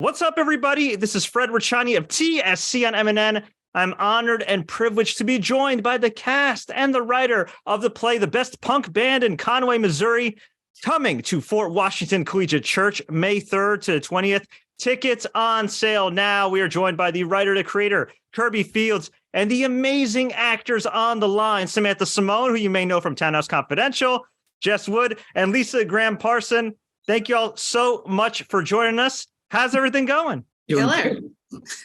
What's up, everybody? This is Fred Richani of TSC on MNN. I'm honored and privileged to be joined by the cast and the writer of the play, The Best Punk Band in Conway, Missouri, coming to Fort Washington Collegiate Church, May 3rd to the 20th. Tickets on sale now. We are joined by the writer and creator, Kirby Fields, and the amazing actors on the line, Samantha Simone, who you may know from Townhouse Confidential, Jess Wood, and Lisa Graham Parson. Thank you all so much for joining us. How's everything going? Killer.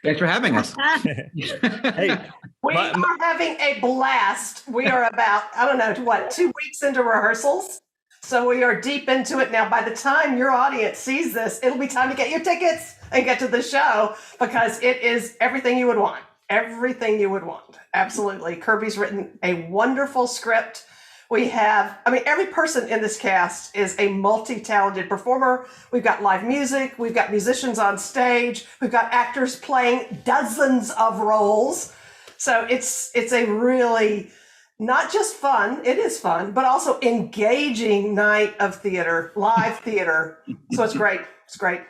Thanks for having us. Hey, we are having a blast. We are about, 2 weeks into rehearsals. So we are deep into it now. By the time your audience sees this, it'll be time to get your tickets and get to the show because it is everything you would want. Everything you would want. Absolutely. Kirby's written a wonderful script. We have, every person in this cast is a multi-talented performer. We've got live music. We've got musicians on stage. We've got actors playing dozens of roles. So it's a really not just fun, it is fun, but also engaging night of theater, live theater. So it's great. It's great.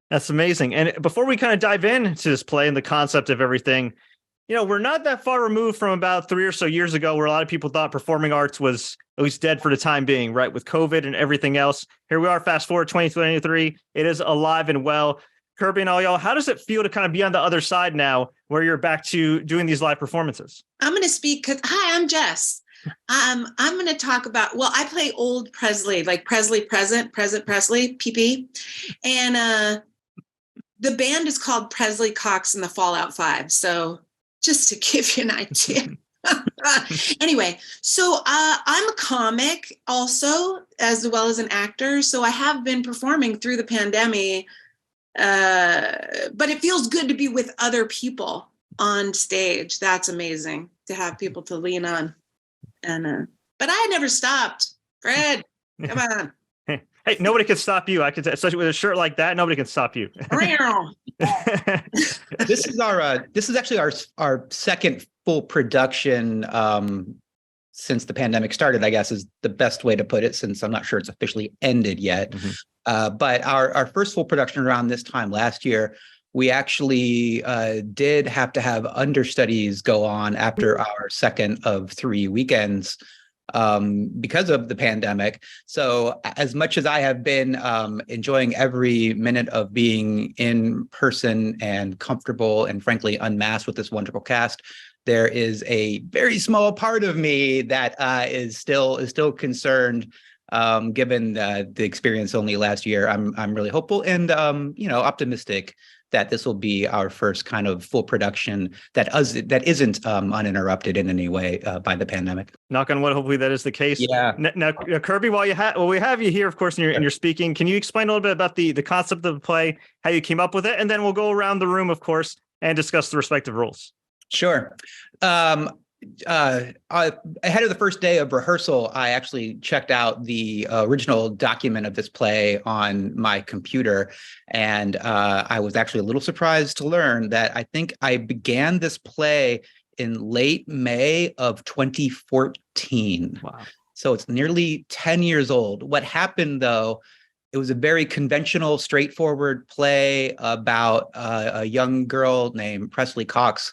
That's amazing. And before we kind of dive into this play and the concept of everything, we're not that far removed from about 3 or so years ago where a lot of people thought performing arts was at least dead for the time being, right? With COVID and everything else. Here we are, fast forward 2023. It is alive and well. Kirby and all y'all, how does it feel to kind of be on the other side now where you're back to doing these live performances? I'm going to speak because, hi, I'm Jess. I'm going to talk about, I play old Presley, like Presley present Presley, PP. And the band is called Presley, Cox, and the Fallout 5. So just to give you an idea. Anyway, so I'm a comic also, as well as an actor. So I have been performing through the pandemic, but it feels good to be with other people on stage. That's amazing to have people to lean on. And but I never stopped. Fred, come on. Hey, nobody can stop you. I could, especially with a shirt like that, nobody can stop you. This is actually our second full production since the pandemic started, I guess is the best way to put it, since I'm not sure it's officially ended yet. Mm-hmm. But our first full production around this time last year, we actually did have to have understudies go on after our second of 3 weekends because of the pandemic. So as much as I have been enjoying every minute of being in person and comfortable and frankly unmasked with this wonderful cast, there is a very small part of me that is still concerned. Given the experience only last year, I'm really hopeful and optimistic that this will be our first kind of full production that isn't uninterrupted in any way by the pandemic. Knock on wood, hopefully that is the case. Yeah. Now, Kirby, while we have you here, of course, and you're speaking, can you explain a little bit about the concept of the play, how you came up with it, and then we'll go around the room, of course, and discuss the respective roles. Sure. Ahead of the first day of rehearsal, I actually checked out the original document of this play on my computer, and I was actually a little surprised to learn that I think I began this play in late May of 2014. Wow. So it's nearly 10 years old. What happened, though, it was a very conventional, straightforward play about a young girl named Presley Cox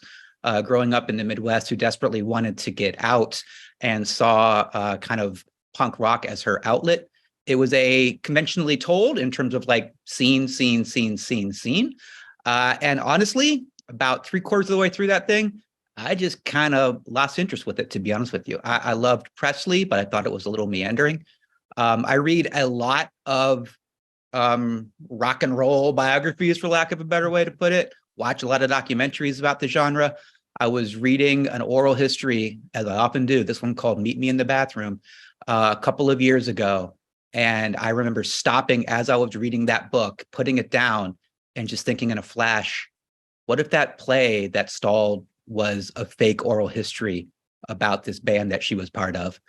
growing up in the Midwest who desperately wanted to get out and saw kind of punk rock as her outlet. It was a conventionally told in terms of like scene. And honestly, about 3/4 of the way through that thing, I just kind of lost interest with it, to be honest with you. I loved Presley, but I thought it was a little meandering. I read a lot of rock and roll biographies, for lack of a better way to put it. Watch a lot of documentaries about the genre. I was reading an oral history, as I often do, this one called Meet Me in the Bathroom, a couple of years ago. And I remember stopping as I was reading that book, putting it down, and just thinking in a flash, what if that play that stalled was a fake oral history about this band that she was part of?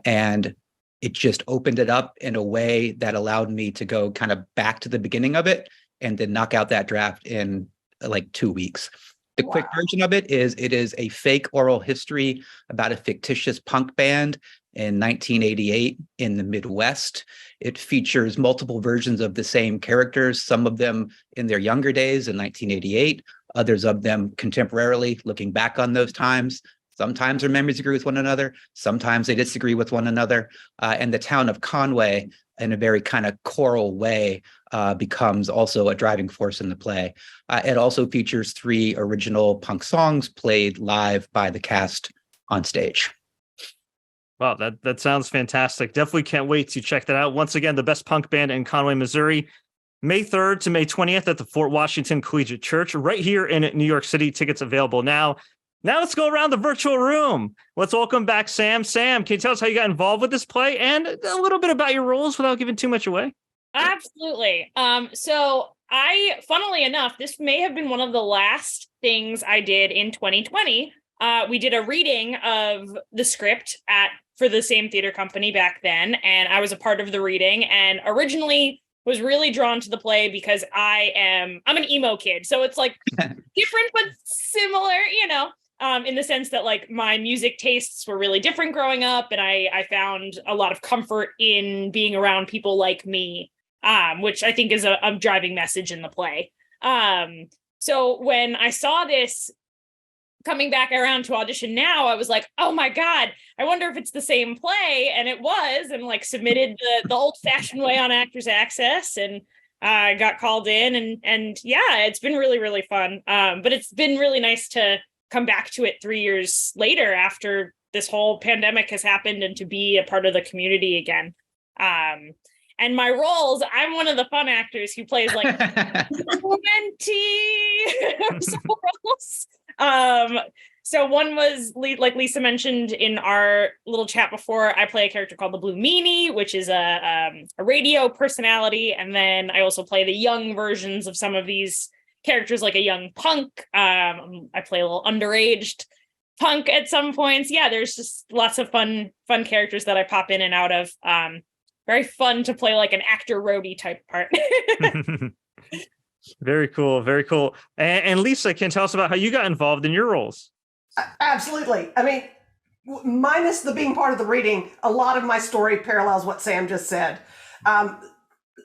And it just opened it up in a way that allowed me to go kind of back to the beginning of it and then knock out that draft in like 2 weeks. The quick version of it is a fake oral history about a fictitious punk band in 1988 in the Midwest. It features multiple versions of the same characters, some of them in their younger days in 1988, others of them contemporarily, looking back on those times. Sometimes their memories agree with one another. Sometimes they disagree with one another. And the town of Conway, in a very kind of choral way, becomes also a driving force in the play. It also features 3 original punk songs played live by the cast on stage. Wow, that sounds fantastic. Definitely can't wait to check that out. Once again, the best punk band in Conway, Missouri, May 3rd to May 20th at the Fort Washington Collegiate Church, right here in New York City. Tickets available now. Now let's go around the virtual room. Let's welcome back Sam. Sam, can you tell us how you got involved with this play and a little bit about your roles without giving too much away? Absolutely. So funnily enough, this may have been one of the last things I did in 2020. We did a reading of the script for the same theater company back then, and I was a part of the reading, and originally was really drawn to the play because I'm an emo kid. So it's like different but similar, in the sense that like my music tastes were really different growing up, and I found a lot of comfort in being around people like me, which I think is a driving message in the play. So when I saw this coming back around to audition now, I was like, oh my God, I wonder if it's the same play. And it was, and like submitted the old fashioned way on Actors Access, and got called in, and yeah, it's been really, really fun. But it's been really nice to come back to it 3 years later after this whole pandemic has happened, and to be a part of the community again. And my roles, I'm one of the fun actors who plays like 20 roles. So one was, like Lisa mentioned in our little chat before, I play a character called the Blue Meanie, which is a radio personality. And then I also play the young versions of some of these characters, like a young punk. I play a little underaged punk at some points. Yeah, there's just lots of fun characters that I pop in and out of. Very fun to play like an actor roadie type part. Very cool. Very cool. And Lisa, can you tell us about how you got involved in your roles? Absolutely. I mean, minus the being part of the reading, a lot of my story parallels what Sam just said.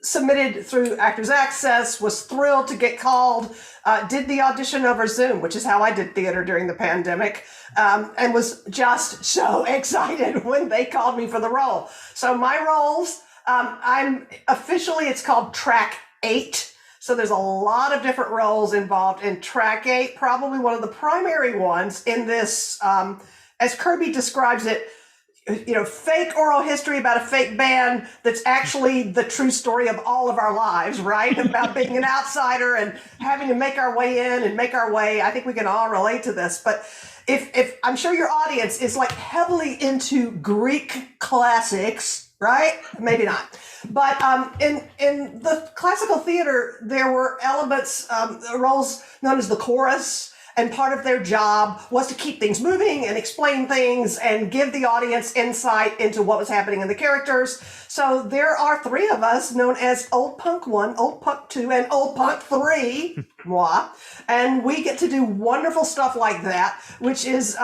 Submitted through Actors Access, was thrilled to get called, did the audition over Zoom, which is how I did theater during the pandemic, and was just so excited when they called me for the role. So my roles, it's called Track 8. So there's a lot of different roles involved in Track 8, probably one of the primary ones in this, as Kirby describes it, fake oral history about a fake band that's actually the true story of all of our lives, right? About being an outsider and having to make our way in and make our way. I think we can all relate to this. But if I'm sure your audience is like heavily into Greek classics, right? Maybe not. But in the classical theater, there were elements, roles known as the chorus, and part of their job was to keep things moving and explain things and give the audience insight into what was happening in the characters. So there are 3 of us known as Old Punk 1, Old Punk 2, and Old Punk 3. Moi. And we get to do wonderful stuff like that, which is,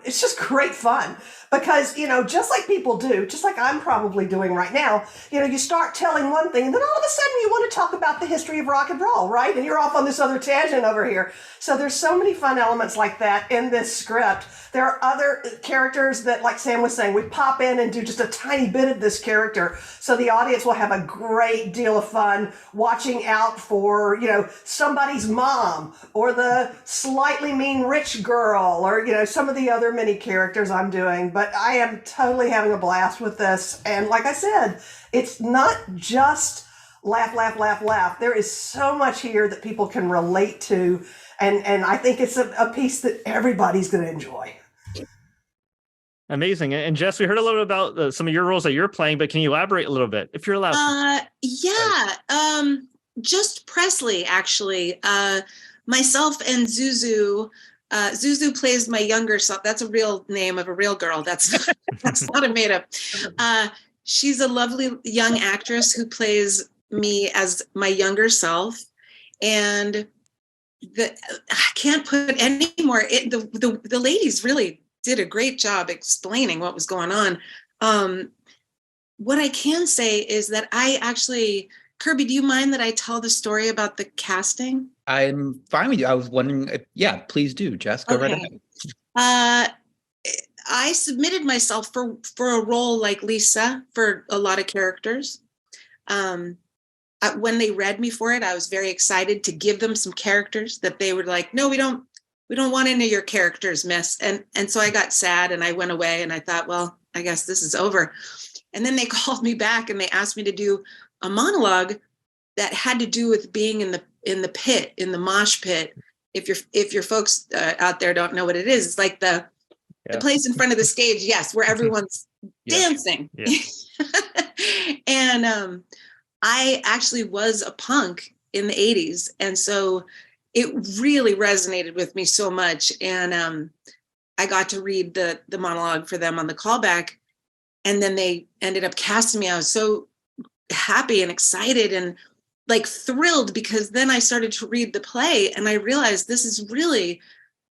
it's just great fun. Because, just like people do, just like I'm probably doing right now, you start telling one thing and then all of a sudden you want to talk about the history of rock and roll, right? And you're off on this other tangent over here. So there's so many fun elements like that in this script. There are other characters that, like Sam was saying, we pop in and do just a tiny bit of this character. So the audience will have a great deal of fun watching out for, somebody's mom or the slightly mean rich girl or, some of the other many characters I'm doing. But I am totally having a blast with this. And like I said, it's not just laugh, laugh, laugh, laugh. There is so much here that people can relate to. And I think it's a piece that everybody's going to enjoy. Amazing. And Jess, we heard a little bit about some of your roles that you're playing, but can you elaborate a little bit if you're allowed? Just Presley, actually. Myself and Zuzu. Zuzu plays my younger self. That's a real name of a real girl. That's not a made up. She's a lovely young actress who plays me as my younger self. And I can't put any more. The ladies really did a great job explaining what was going on. What I can say is that I actually, Kirby, do you mind that I tell the story about the casting? I'm fine with you. I was wondering, yeah, please do, Jess. Go right ahead. I submitted myself for a role like Lisa for a lot of characters. When they read me for it, I was very excited to give them some characters that they were like, no, we don't want any of your characters, miss. And so I got sad and I went away and I thought, well, I guess this is over. And then they called me back and they asked me to do a monologue that had to do with being in the pit, in the mosh pit. If your folks out there don't know what it is, it's like the place in front of the stage, yes, where everyone's dancing. Yeah. And I actually was a punk in the 80s. And so it really resonated with me so much. And I got to read the monologue for them on the callback. And then they ended up casting me. I was so happy and excited and like thrilled, because then I started to read the play and I realized this is really,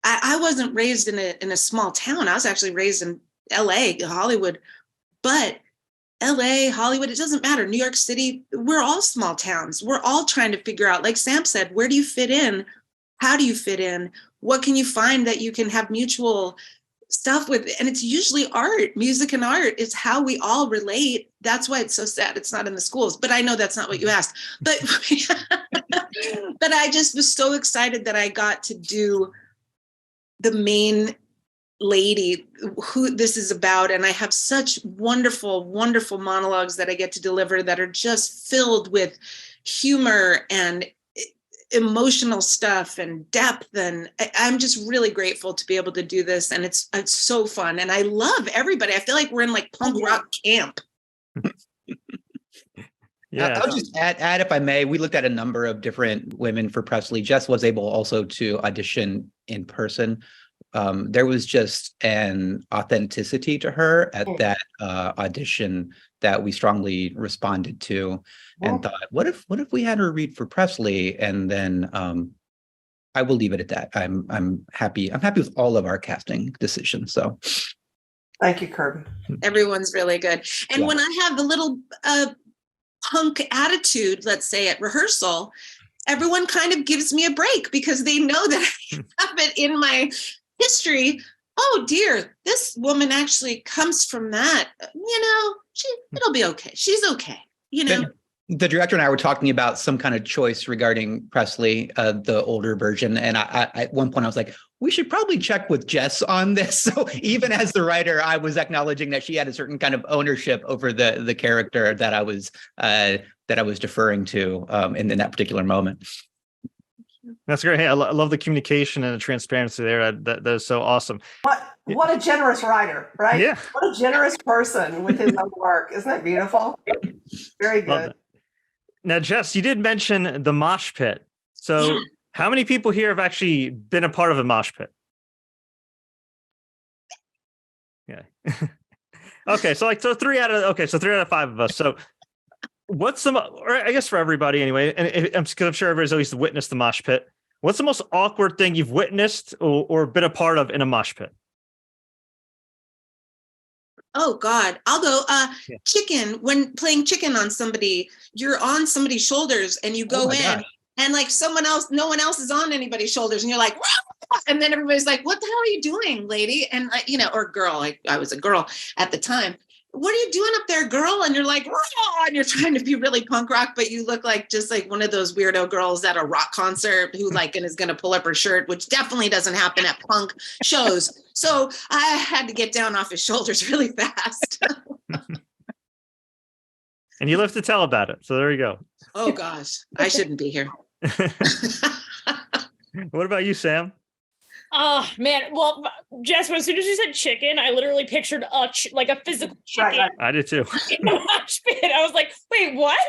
I wasn't raised in a small town. I was actually raised in LA, Hollywood, but LA, Hollywood, it doesn't matter. New York City, we're all small towns. We're all trying to figure out, like Sam said, where do you fit in? How do you fit in? What can you find that you can have mutual stuff with? And it's usually art, music and art is how we all relate. That's why it's so sad it's not in the schools. But I know that's not what you asked. But, but I just was so excited that I got to do the main lady who this is about. And I have such wonderful, wonderful monologues that I get to deliver that are just filled with humor and emotional stuff and depth. And I'm just really grateful to be able to do this. And it's so fun. And I love everybody. I feel like we're in like punk rock camp. Yeah, I'll just add, if I may, we looked at a number of different women for Presley. Jess was able also to audition in person. There was just an authenticity to her at that audition that we strongly responded to, and thought, what if we had her read for Presley? And then I will leave it at that. I'm happy. I'm happy with all of our casting decisions. So thank you, Kirby. Everyone's really good. And when I have the little punk attitude, let's say at rehearsal, everyone kind of gives me a break because they know that I have it in my history. Oh dear, this woman actually comes from that. It'll be okay. She's okay. The director and I were talking about some kind of choice regarding Presley, the older version. And I at one point I was like, we should probably check with Jess on this. So even as the writer, I was acknowledging that she had a certain kind of ownership over the character that I was deferring to in that particular moment. That's great. Hey, I love the communication and the transparency there. That is so awesome. What a generous writer, right? Yeah. What a generous person with his own work. Isn't that beautiful? Very good. Now, Jess, you did mention the mosh pit. So how many people here have actually been a part of a mosh pit? Yeah. Okay. So 3 out of 5 of us. So what's or I guess for everybody anyway, and I'm sure everybody's always witnessed the mosh pit. What's the most awkward thing you've witnessed or been a part of in a mosh pit? Oh God, I'll go. Chicken, when playing chicken on somebody, you're on somebody's shoulders and you go in gosh. And like no one else is on anybody's shoulders. And you're like, wah! And then everybody's like, what the hell are you doing, lady? And or girl, I was a girl at the time. What are you doing up there, girl? And you're like, wah! And you're trying to be really punk rock, but you look like just like one of those weirdo girls at a rock concert who and is going to pull up her shirt, which definitely doesn't happen at punk shows. So I had to get down off his shoulders really fast. And you live to tell about it. So there you go. Oh gosh, I shouldn't be here. What about you, Sam? Oh man, well, Jess, as soon as you said chicken, I literally pictured like a physical chicken. Right. I did too. In the mosh pit. I was like, wait, what?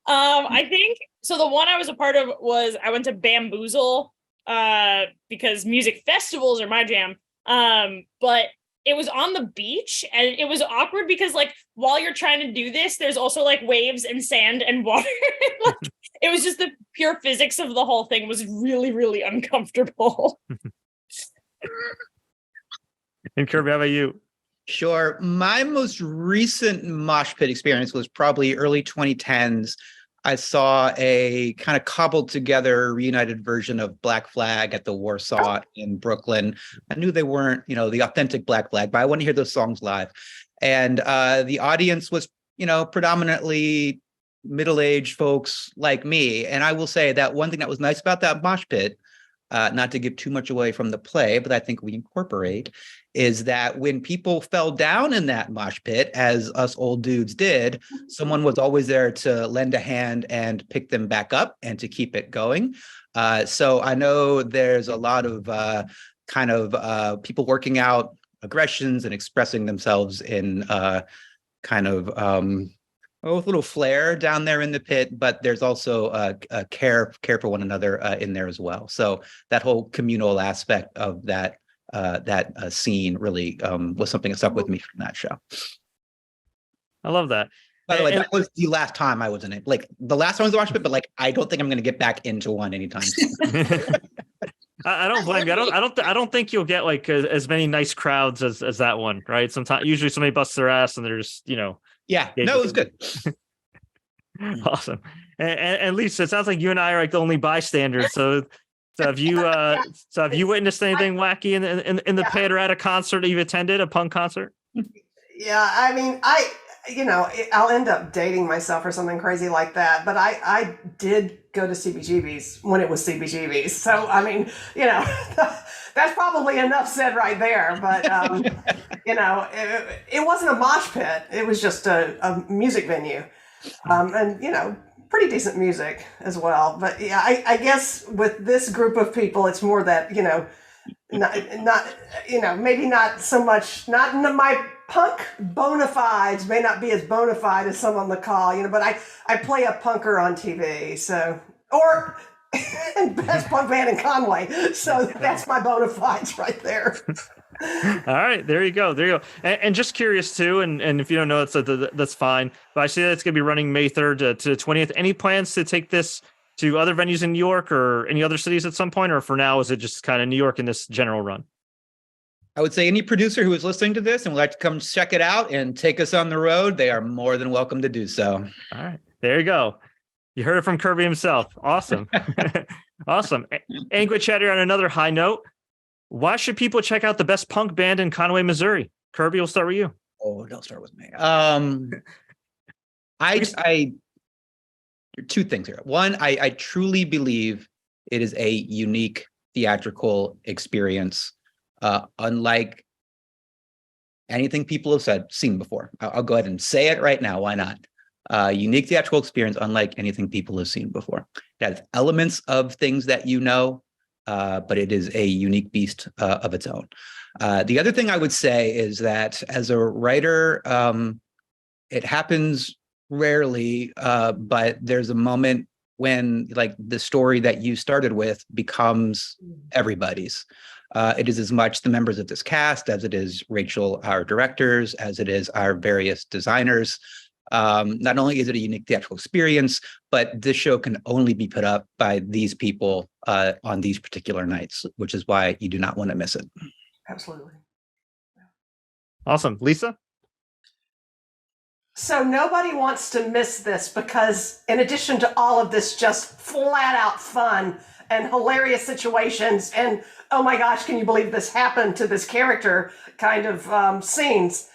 I think so. The one I was a part of was I went to Bamboozle because music festivals are my jam. But it was on the beach and it was awkward because like while you're trying to do this, there's also like waves and sand and water. Like, it was just the pure physics of the whole thing was really, really uncomfortable. And Kirby, how about you? Sure. My most recent mosh pit experience was probably early 2010s. I saw a kind of cobbled together reunited version of Black Flag at the Warsaw in Brooklyn. I knew they weren't, the authentic Black Flag, but I want to hear those songs live. And the audience was, predominantly middle-aged folks like me. And I will say that one thing that was nice about that mosh pit, not to give too much away from the play, but I think we incorporate, is that when people fell down in that mosh pit, as us old dudes did, someone was always there to lend a hand and pick them back up and to keep it going. So I know there's a lot of people working out aggressions and expressing themselves in with a little flair down there in the pit, but there's also a care for one another in there as well. So that whole communal aspect of that scene really was something that stuck with me from that show. I love that. By the way, that was the last time I was in it. Like the last time I was watching it, but like I don't think I'm going to get back into one anytime soon. I don't blame you. I don't think you'll get like as many nice crowds as that one, right? Usually somebody busts their ass and there's Yeah, no, it was good. Awesome. And Lisa, it sounds like you and I are like the only bystanders. So have you witnessed anything wacky in the pit or at a concert that you've attended, a punk concert? Yeah, I mean, I'll end up dating myself or something crazy like that. But I did go to CBGB's when it was CBGB's. So, I mean, that's probably enough said right there. But, it wasn't a mosh pit. It was just a music venue. And, pretty decent music as well. But yeah, I guess with this group of people, it's more that, maybe not so much, my punk bona fides may not be as bona fide as some on the call, but I play a punker on TV, so, or best punk band in Conway. So that's my bona fides right there. All right, there you go. And just curious too, and if you don't know, that's fine. But I see that it's going to be running May 3rd to the 20th. Any plans to take this to other venues in New York or any other cities at some point, or for now, is it just kind of New York in this general run? I would say any producer who is listening to this and would like to come check it out and take us on the road, they are more than welcome to do so. All right, there you go. You heard it from Kirby himself. Awesome. Awesome. And quit chatting on another high note. Why should people check out the best punk band in Conway, Missouri? Kirby, we'll start with you. Oh, don't start with me. Two things here. One, I truly believe it is a unique theatrical experience, unlike anything people have seen before. I'll go ahead and say it right now. Why not? Unique theatrical experience, unlike anything people have seen before. It has elements of things that but it is a unique beast of its own. The other thing I would say is that as a writer, it happens rarely, but there's a moment when like the story that you started with becomes everybody's. It is as much the members of this cast as it is Rachael, our directors, as it is our various designers. Not only is it a unique theatrical experience, but this show can only be put up by these people on these particular nights, which is why you do not want to miss it. Absolutely. Awesome. Lisa? So nobody wants to miss this because in addition to all of this just flat out fun and hilarious situations and, oh my gosh, can you believe this happened to this character kind of scenes,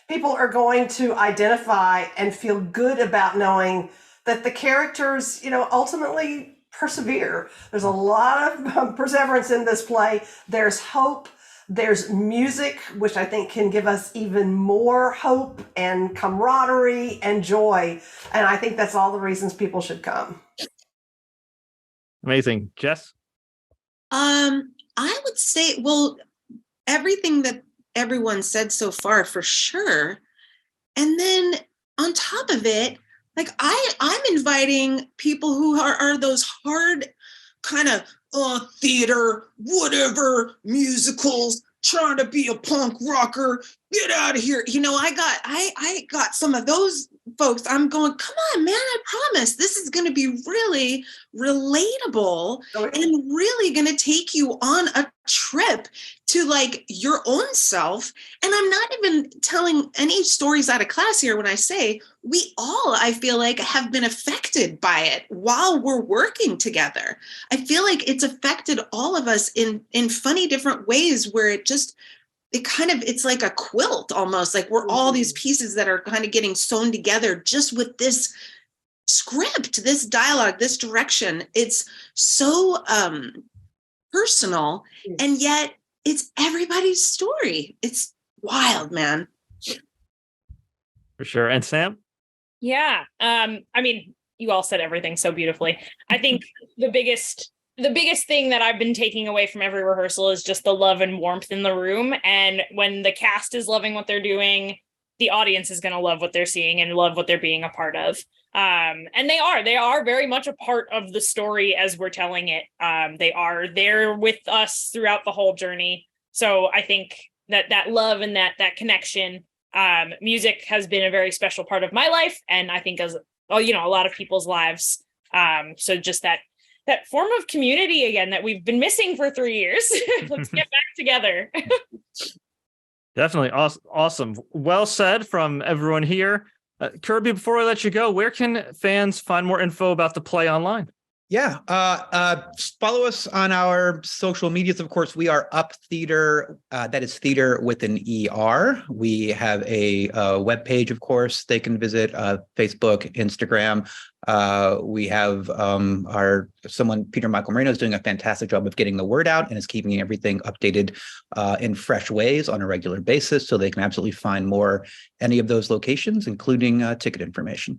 people are going to identify and feel good about knowing that the characters, ultimately persevere. There's a lot of perseverance in this play. There's hope. There's music, which I think can give us even more hope and camaraderie and joy. And I think that's all the reasons people should come. Amazing. Jess? I would say, well, everything that everyone said so far for sure. And then on top of it, like I'm inviting people who are those hard kind of theater, whatever, musicals, trying to be a punk rocker, get out of here. I got some of those folks. I'm going, come on, man, I promise this is going to be really relatable and really going to take you on a trip to like your own self. And I'm not even telling any stories out of class here when I say we all, I feel like, have been affected by it while we're working together. I feel like it's affected all of us in funny different ways where it's like a quilt almost, like we're all these pieces that are kind of getting sewn together just with this script, this dialogue, this direction. It's so personal, and yet it's everybody's story. It's wild, man. For sure. And Sam? Yeah. I mean, you all said everything so beautifully. I think the biggest thing that I've been taking away from every rehearsal is just the love and warmth in the room. And when the cast is loving what they're doing, the audience is going to love what they're seeing and love what they're being a part of. And they are very much a part of the story as we're telling it. They are there with us throughout the whole journey. So I think that love and that connection, music has been a very special part of my life. And I think as, a lot of people's lives. So just that form of community again that we've been missing for 3 years. Let's get back together. Definitely. Awesome. Well said from everyone here. Kirby, before I let you go, where can fans find more info about the play online? Yeah. Follow us on our social medias. Of course, we are Up Theater. That is theater with an ER. We have a webpage, of course, they can visit, Facebook, Instagram. We have Peter Michael Moreno is doing a fantastic job of getting the word out and is keeping everything updated in fresh ways on a regular basis. So they can absolutely find any of those locations, including ticket information.